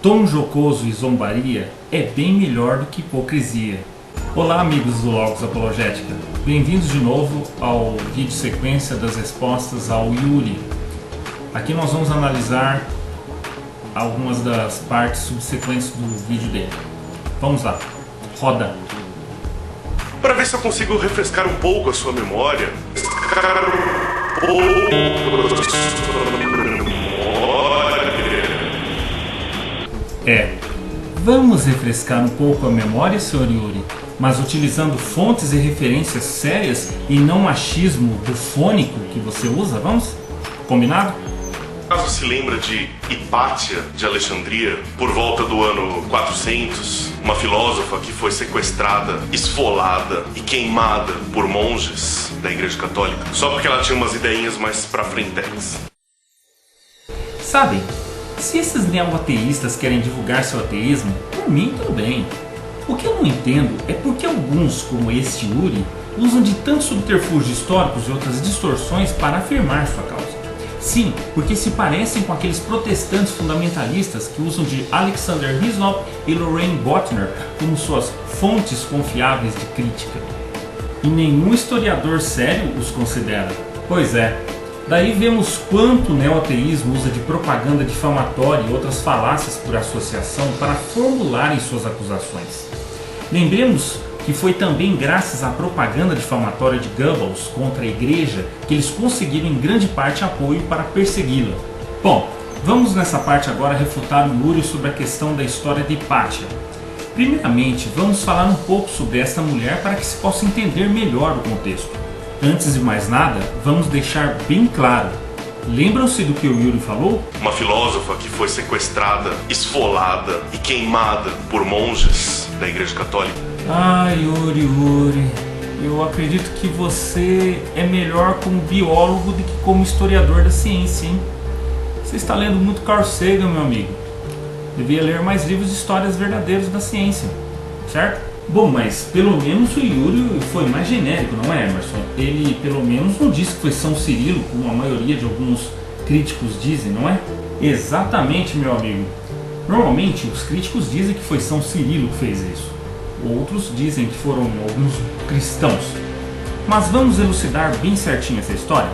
Tom jocoso e zombaria é bem melhor do que hipocrisia. Olá amigos do Logos Apologética, bem-vindos de novo ao vídeo sequência das respostas ao Yuri. Aqui nós vamos analisar algumas das partes subsequentes do vídeo dele. Vamos lá, roda! Para ver se eu consigo refrescar um pouco a sua memória. Vamos refrescar um pouco a memória, Sr. Yuri, mas utilizando fontes e referências sérias e não achismo bufônico que você usa, vamos? Combinado? Caso se lembra de Hipátia de Alexandria, por volta do ano 400, uma filósofa que foi sequestrada, esfolada e queimada por monges da Igreja Católica, só porque ela tinha umas ideinhas mais pra frentex. Sabem, se esses neo-ateístas querem divulgar seu ateísmo, por mim tudo bem. O que eu não entendo é porque alguns, como este Yuri, usam de tantos subterfúgios históricos e outras distorções para afirmar sua causa. Sim, porque se parecem com aqueles protestantes fundamentalistas que usam de Alexander Hislop e Lorraine Bottner como suas fontes confiáveis de crítica. E nenhum historiador sério os considera. Pois é, daí vemos quanto o neo-ateísmo usa de propaganda difamatória e outras falácias por associação para formularem suas acusações. Lembremos que foi também graças à propaganda difamatória de Goebbels contra a igreja que eles conseguiram em grande parte apoio para persegui-la. Bom, vamos nessa parte agora refutar o Yuri sobre a questão da história de Hipátia. Primeiramente, vamos falar um pouco sobre essa mulher para que se possa entender melhor o contexto. Antes de mais nada, vamos deixar bem claro. Lembram-se do que o Yuri falou? Uma filósofa que foi sequestrada, esfolada e queimada por monges da Igreja Católica. Yuri, eu acredito que você é melhor como biólogo do que como historiador da ciência, hein? Você está lendo muito Carl Sagan, meu amigo. Devia ler mais livros de histórias verdadeiras da ciência, certo? Bom, mas pelo menos o Yuri foi mais genérico, não é, Emerson? Ele pelo menos não disse que foi São Cirilo, como a maioria de alguns críticos dizem, não é? Exatamente, meu amigo. Normalmente os críticos dizem que foi São Cirilo que fez isso. Outros dizem que foram alguns cristãos. Mas vamos elucidar bem certinho essa história?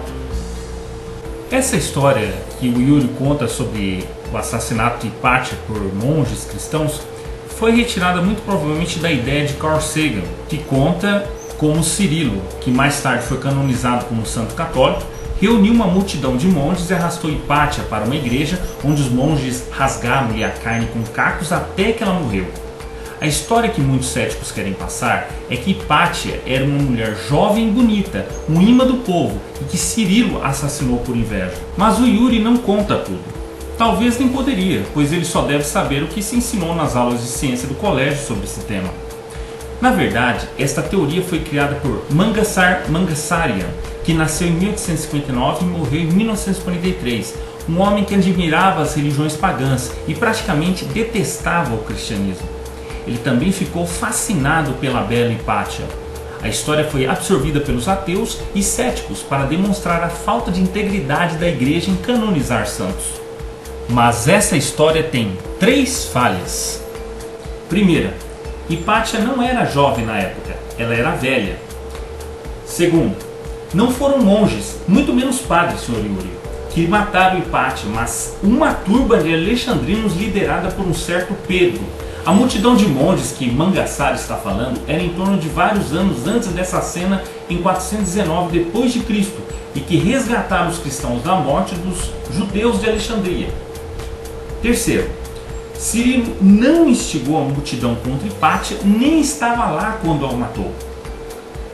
Essa história que o Yuri conta sobre o assassinato de Hipátia por monges cristãos foi retirada muito provavelmente da ideia de Carl Sagan, que conta como Cirilo, que mais tarde foi canonizado como santo católico, reuniu uma multidão de monges e arrastou Hipátia para uma igreja onde os monges rasgaram-lhe a carne com cacos até que ela morreu. A história que muitos céticos querem passar é que Hipátia era uma mulher jovem e bonita, um imã do povo, e que Cirilo assassinou por inveja. Mas o Yuri não conta tudo. Talvez nem poderia, pois ele só deve saber o que se ensinou nas aulas de ciência do colégio sobre esse tema. Na verdade, esta teoria foi criada por Mangasarian, que nasceu em 1859 e morreu em 1943, um homem que admirava as religiões pagãs e praticamente detestava o cristianismo. Ele também ficou fascinado pela bela Hipátia. A história foi absorvida pelos ateus e céticos para demonstrar a falta de integridade da igreja em canonizar santos. Mas essa história tem 3 falhas. Primeira, Hipátia não era jovem na época, ela era velha. Segundo, não foram monges, muito menos padres, Sr. Yuri, que mataram Hipátia, mas uma turba de alexandrinos liderada por um certo Pedro. A multidão de monges que Mangassara está falando era em torno de vários anos antes dessa cena em 419 d.C. e que resgataram os cristãos da morte dos judeus de Alexandria. Terceiro, Cirilo não instigou a multidão contra Hipátia, nem estava lá quando a matou.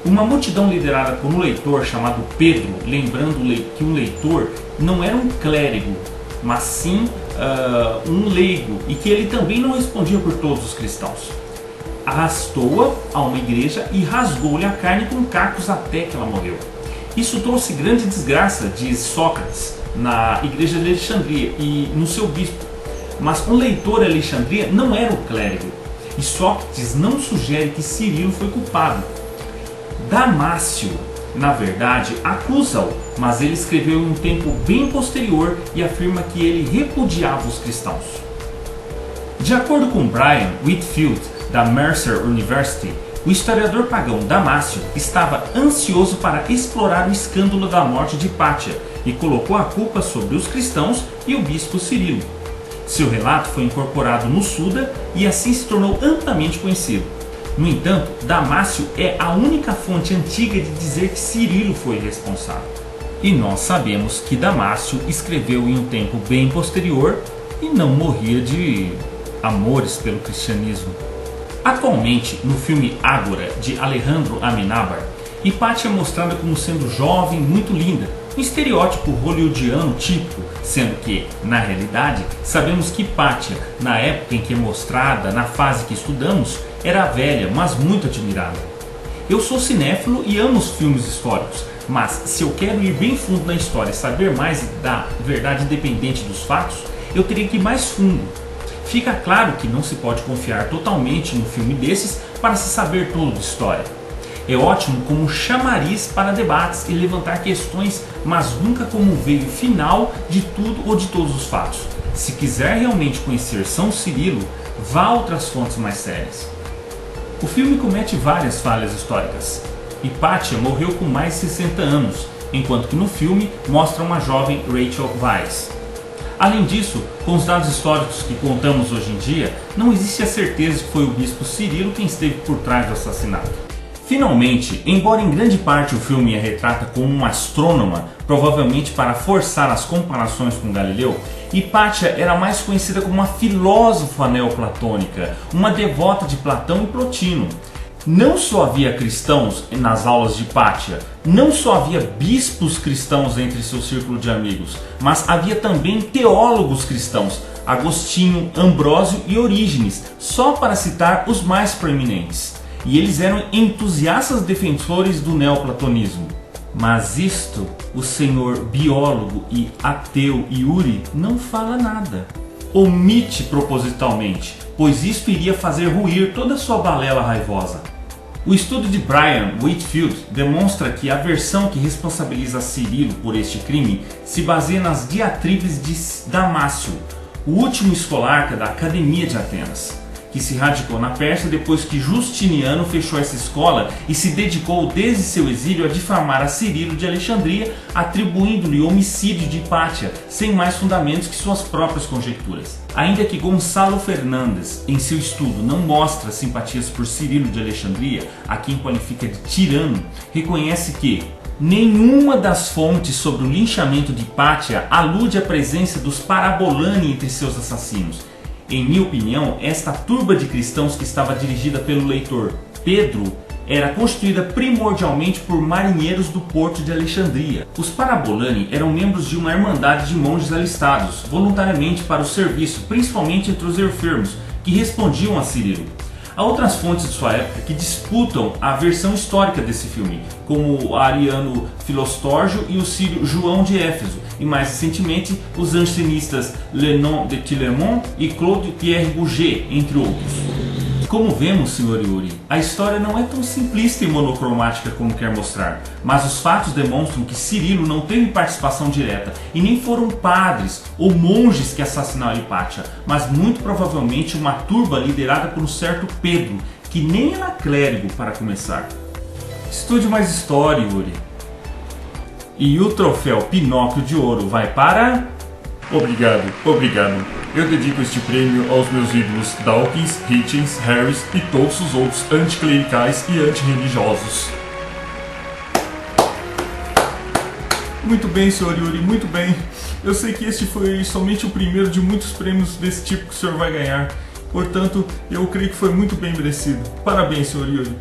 Uma multidão liderada por um leitor chamado Pedro, lembrando que um leitor não era um clérigo, mas sim um leigo, e que ele também não respondia por todos os cristãos. Arrastou-a a uma igreja e rasgou-lhe a carne com cacos até que ela morreu. Isso trouxe grande desgraça, diz Sócrates, na igreja de Alexandria e no seu bispo. Mas um leitor de Alexandria não era o clérigo, e Sócrates não sugere que Cirilo foi culpado. Damácio, na verdade, acusa-o, mas ele escreveu em um tempo bem posterior e afirma que ele repudiava os cristãos. De acordo com Brian Whitfield, da Mercer University, o historiador pagão Damácio estava ansioso para explorar o escândalo da morte de Hipátia e colocou a culpa sobre os cristãos e o bispo Cirilo. Seu relato foi incorporado no Suda e assim se tornou amplamente conhecido. No entanto, Damácio é a única fonte antiga de dizer que Cirilo foi responsável. E nós sabemos que Damácio escreveu em um tempo bem posterior e não morria de amores pelo cristianismo. Atualmente, no filme Ágora, de Alejandro Amenábar, Hipátia é mostrada como sendo jovem, muito linda, um estereótipo hollywoodiano típico, sendo que, na realidade, sabemos que Hipátia, na época em que é mostrada, na fase que estudamos, era velha, mas muito admirada. Eu sou cinéfilo e amo os filmes históricos, mas se eu quero ir bem fundo na história e saber mais da verdade independente dos fatos, eu teria que ir mais fundo. Fica claro que não se pode confiar totalmente num filme desses para se saber tudo de história. É ótimo como chamariz para debates e levantar questões, mas nunca como veio final de tudo ou de todos os fatos. Se quiser realmente conhecer São Cirilo, vá a outras fontes mais sérias. O filme comete várias falhas históricas. Hipátia morreu com mais de 60 anos, enquanto que no filme mostra uma jovem Rachel Weisz. Além disso, com os dados históricos que contamos hoje em dia, não existe a certeza que foi o bispo Cirilo quem esteve por trás do assassinato. Finalmente, embora em grande parte o filme a retrata como uma astrônoma, provavelmente para forçar as comparações com Galileu, Hipátia era mais conhecida como uma filósofa neoplatônica, uma devota de Platão e Plotino. Não só havia cristãos nas aulas de Hipátia, não só havia bispos cristãos entre seu círculo de amigos, mas havia também teólogos cristãos, Agostinho, Ambrósio e Orígenes, só para citar os mais proeminentes. E eles eram entusiastas defensores do neoplatonismo. Mas isto, o senhor biólogo e ateu Yuri não fala nada. Omite propositalmente, pois isto iria fazer ruir toda a sua balela raivosa. O estudo de Brian Whitfield demonstra que a versão que responsabiliza Cirilo por este crime se baseia nas diatribes de Damácio, o último escolarca da Academia de Atenas, que se radicou na Pérsia depois que Justiniano fechou essa escola e se dedicou desde seu exílio a difamar a Cirilo de Alexandria, atribuindo-lhe o homicídio de Hipátia, sem mais fundamentos que suas próprias conjecturas. Ainda que Gonçalo Fernandes, em seu estudo, não mostra simpatias por Cirilo de Alexandria, a quem qualifica de tirano, reconhece que nenhuma das fontes sobre o linchamento de Hipátia alude à presença dos Parabolani entre seus assassinos. Em minha opinião, esta turba de cristãos que estava dirigida pelo leitor Pedro era constituída primordialmente por marinheiros do porto de Alexandria. Os Parabolani eram membros de uma irmandade de monges alistados voluntariamente para o serviço, principalmente entre os enfermos, que respondiam a Cirilo. Há outras fontes de sua época que disputam a versão histórica desse filme, como o ariano Filostórgio e o sírio João de Éfeso, e mais recentemente os jansenistas Lenon de Tillemont e Claude Pierre Bouget, entre outros. Como vemos, Sr. Yuri, a história não é tão simplista e monocromática como quer mostrar, mas os fatos demonstram que Cirilo não teve participação direta e nem foram padres ou monges que assassinaram Hipátia, mas muito provavelmente uma turba liderada por um certo Pedro, que nem era clérigo para começar. Estude mais história, Yuri. E o troféu Pinóquio de Ouro vai para... Obrigado, obrigado. Eu dedico este prêmio aos meus ídolos Dawkins, Hitchens, Harris e todos os outros anticlericais e antirreligiosos. Muito bem, Sr. Yuri, muito bem. Eu sei que este foi somente o primeiro de muitos prêmios desse tipo que o senhor vai ganhar. Portanto, eu creio que foi muito bem merecido. Parabéns, Sr. Yuri.